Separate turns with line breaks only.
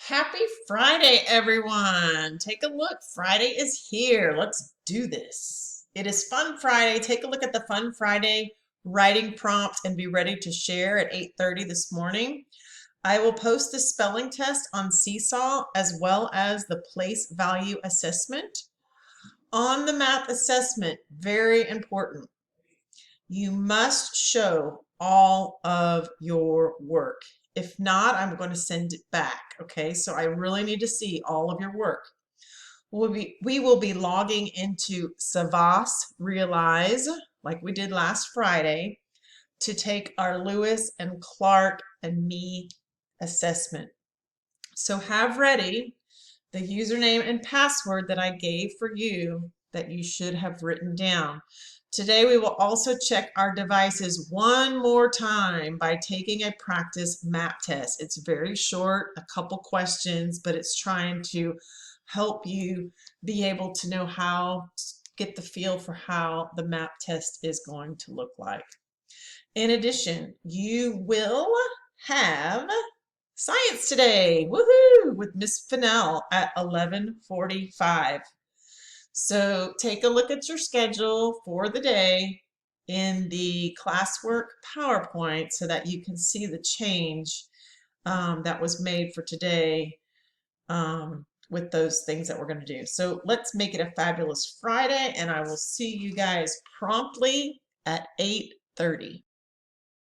Happy Friday, everyone. Take a look. Friday is here. Let's do this. It is Fun Friday. Take a look at the Fun Friday writing prompt and be ready to share at 8:30 this morning. I will post the spelling test on Seesaw as well as the place value assessment. On the math assessment, very important, you must show all of your work. If not, I'm going to send it back. Okay, so I really need to see all of your work. We will be logging into Savas Realize, like we did last Friday, to take our Lewis and Clark and me assessment. So have ready the username and password that I gave for you that you should have written down. Today we will also check our devices one more time by taking a practice map test. It's very short, a couple questions, but it's trying to help you be able to know how, get the feel for how the map test is going to look like. In addition, you will have science today, woohoo, with Miss Fennell at 11:45. So take a look at your schedule for the day in the classwork PowerPoint so that you can see the change that was made for today with those things that we're going to do. So let's make it a fabulous Friday, and I will see you guys promptly at 8:30.